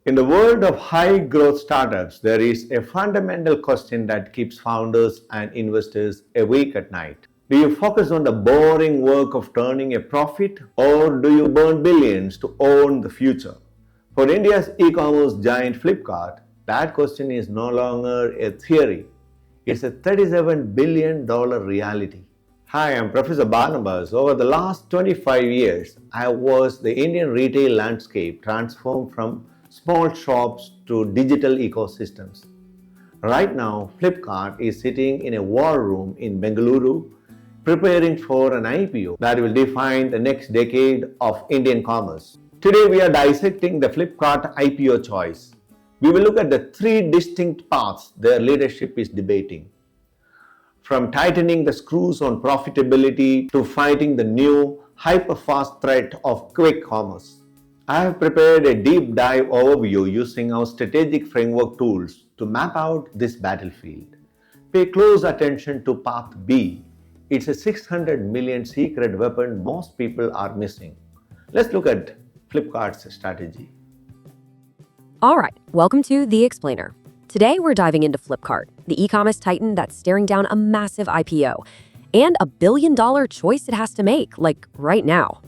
In the world of high-growth startups, there is a fundamental question that keeps founders and investors awake at night. Do you focus on the boring work of turning a profit, or do you burn billions to own the future? For India's e-commerce giant Flipkart, that question is no longer a theory. It's a $37 billion reality. Hi, I'm Professor Barnabas. Over the last 25 years, I watched the Indian retail landscape transform from small shops to digital ecosystems. Right now, Flipkart is sitting in a war room in Bengaluru, preparing for an IPO that will define the next decade of Indian commerce. Today, we are dissecting the Flipkart IPO choice. We will look at the three distinct paths their leadership is debating, from tightening the screws on profitability to fighting the new hyper-fast threat of quick commerce. I have prepared a deep dive overview using our strategic framework tools to map out this battlefield. Pay close attention to Path B. It's a 600 million secret weapon most people are missing. Let's look at Flipkart's strategy. All right, welcome to The Explainer. Today, we're diving into Flipkart, the e-commerce titan that's staring down a massive IPO and a billion-dollar choice it has to make, like right now.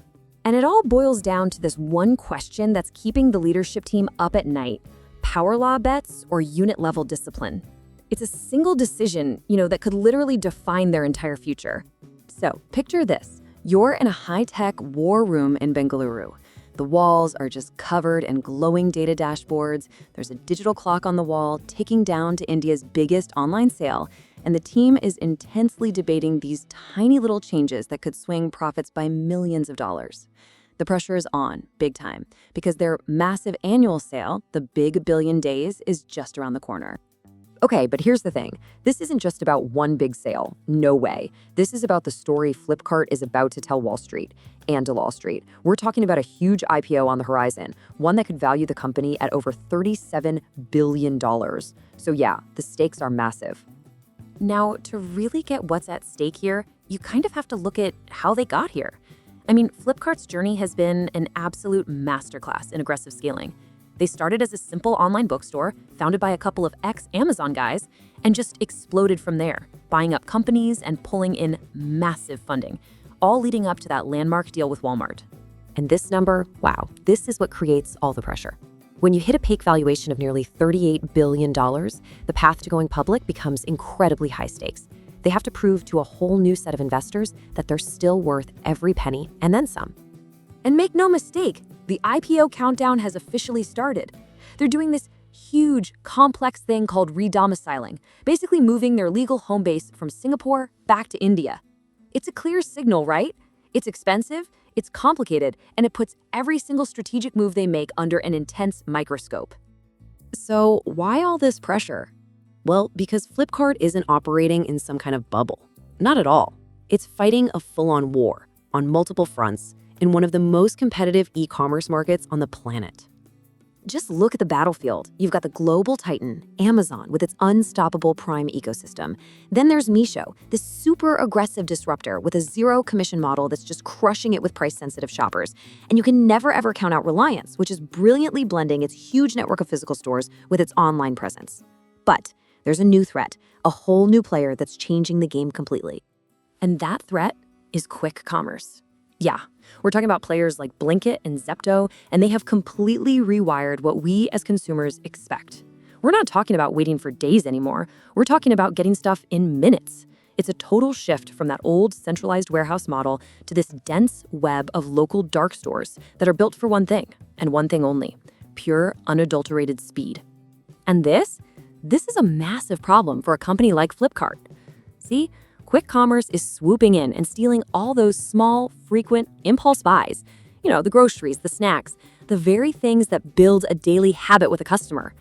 And it all boils down to this one question that's keeping the leadership team up at night: power law bets or unit-level discipline. It's a single decision, that could literally define their entire future. So, picture this. You're in a high-tech war room in Bengaluru. The walls are just covered in glowing data dashboards. There's a digital clock on the wall ticking down to India's biggest online sale, and the team is intensely debating these tiny little changes that could swing profits by millions of dollars. The pressure is on, big time, because their massive annual sale, the big billion days, is just around the corner. Okay, but here's the thing. This isn't just about one big sale. No way. This is about the story Flipkart is about to tell Wall Street and to Wall Street. We're talking about a huge IPO on the horizon, one that could value the company at over $37 billion. So yeah, the stakes are massive. Now, to really get what's at stake here, you kind of have to look at how they got here. I mean, Flipkart's journey has been an absolute masterclass in aggressive scaling. They started as a simple online bookstore founded by a couple of ex-Amazon guys and just exploded from there, buying up companies and pulling in massive funding, all leading up to that landmark deal with Walmart. And this number, wow, this is what creates all the pressure. When you hit a peak valuation of nearly $38 billion, the path to going public becomes incredibly high stakes. They have to prove to a whole new set of investors that they're still worth every penny and then some. And make no mistake, the IPO countdown has officially started. They're doing this huge, complex thing called redomiciling, basically moving their legal home base from Singapore back to India. It's a clear signal, right? It's expensive, it's complicated, and it puts every single strategic move they make under an intense microscope. So why all this pressure? Well, because Flipkart isn't operating in some kind of bubble. Not at all. It's fighting a full-on war on multiple fronts in one of the most competitive e-commerce markets on the planet. Just look at the battlefield. You've got the global titan, Amazon, with its unstoppable Prime ecosystem. Then there's Meesho, this super aggressive disruptor with a zero-commission model that's just crushing it with price-sensitive shoppers. And you can never ever count out Reliance, which is brilliantly blending its huge network of physical stores with its online presence. But there's a new threat, a whole new player that's changing the game completely. And that threat is quick commerce. Yeah, we're talking about players like Blinkit and Zepto, and they have completely rewired what we as consumers expect. We're not talking about waiting for days anymore. We're talking about getting stuff in minutes. It's a total shift from that old centralized warehouse model to this dense web of local dark stores that are built for one thing, and one thing only: pure, unadulterated speed. And this is a massive problem for a company like Flipkart. See? Quick commerce is swooping in and stealing all those small, frequent impulse buys. The groceries, the snacks, the very things that build a daily habit with a customer.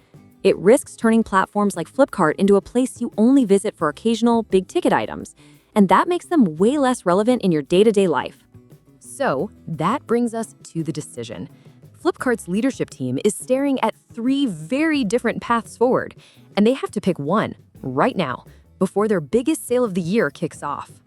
It risks turning platforms like Flipkart into a place you only visit for occasional big-ticket items, and that makes them way less relevant in your day-to-day life. So that brings us to the decision. Flipkart's leadership team is staring at three very different paths forward, and they have to pick one right now, before their biggest sale of the year kicks off.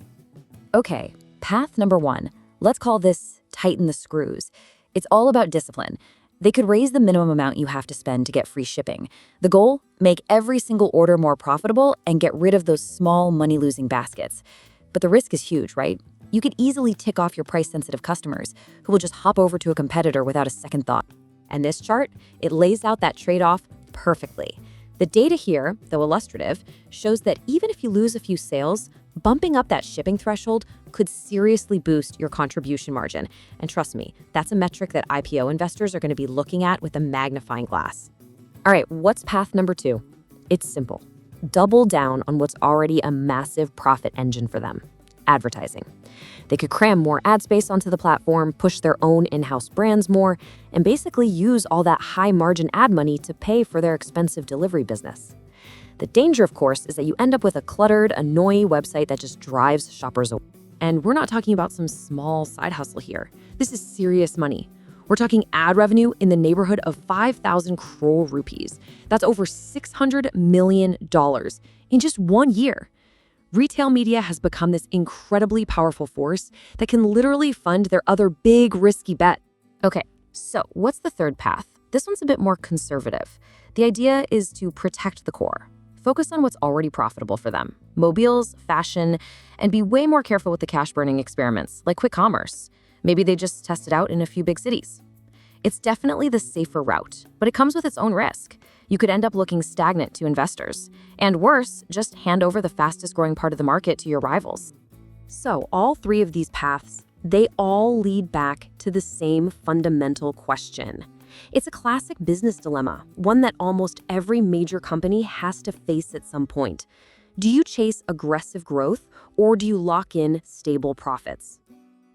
Okay, path number one. Let's call this tighten the screws. It's all about discipline. They could raise the minimum amount you have to spend to get free shipping. The goal? Make every single order more profitable and get rid of those small money-losing baskets. But the risk is huge, right? You could easily tick off your price-sensitive customers who will just hop over to a competitor without a second thought. And this chart, it lays out that trade-off perfectly. The data here, though illustrative, shows that even if you lose a few sales, bumping up that shipping threshold could seriously boost your contribution margin. And trust me, that's a metric that IPO investors are going to be looking at with a magnifying glass. All right, what's path number 2? It's simple. Double down on what's already a massive profit engine for them: advertising. They could cram more ad space onto the platform, push their own in-house brands more, and basically use all that high-margin ad money to pay for their expensive delivery business. The danger, of course, is that you end up with a cluttered, annoying website that just drives shoppers away. And we're not talking about some small side hustle here. This is serious money. We're talking ad revenue in the neighborhood of 5,000 crore rupees. That's over $600 million in just 1 year. Retail media has become this incredibly powerful force that can literally fund their other big risky bet. Okay, so what's the third path? This one's a bit more conservative. The idea is to protect the core. Focus on what's already profitable for them: mobiles, fashion, and be way more careful with the cash-burning experiments, like quick commerce. Maybe they just test it out in a few big cities. It's definitely the safer route, but it comes with its own risk. You could end up looking stagnant to investors. And worse, just hand over the fastest growing part of the market to your rivals. So all three of these paths, they all lead back to the same fundamental question. It's a classic business dilemma, one that almost every major company has to face at some point. Do you chase aggressive growth, or do you lock in stable profits?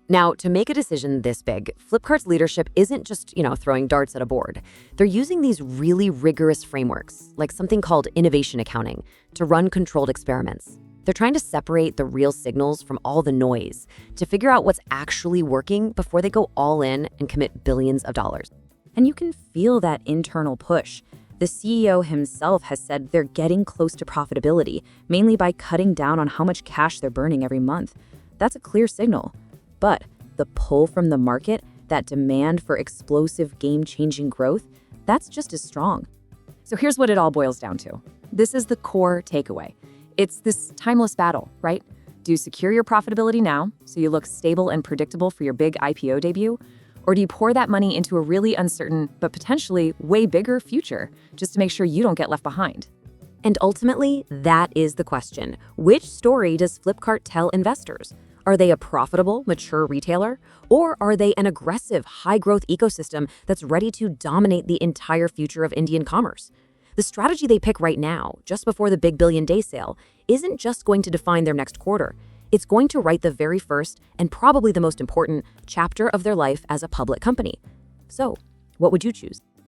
Now, to make a decision this big, Flipkart's leadership isn't just, throwing darts at a board. They're using these really rigorous frameworks, like something called innovation accounting, to run controlled experiments. They're trying to separate the real signals from all the noise, to figure out what's actually working before they go all in and commit billions of dollars. And you can feel that internal push. The CEO himself has said they're getting close to profitability, mainly by cutting down on how much cash they're burning every month. That's a clear signal. But the pull from the market, that demand for explosive, game-changing growth, that's just as strong. So here's what it all boils down to. This is the core takeaway. It's this timeless battle, right? Do you secure your profitability now so you look stable and predictable for your big IPO debut? Or do you pour that money into a really uncertain, but potentially way bigger future, just to make sure you don't get left behind? And ultimately, that is the question. Which story does Flipkart tell investors? Are they a profitable, mature retailer? Or are they an aggressive, high-growth ecosystem that's ready to dominate the entire future of Indian commerce? The strategy they pick right now, just before the big billion-day sale, isn't just going to define their next quarter. It's going to write the very first, and probably the most important, chapter of their life as a public company. So, what would you choose?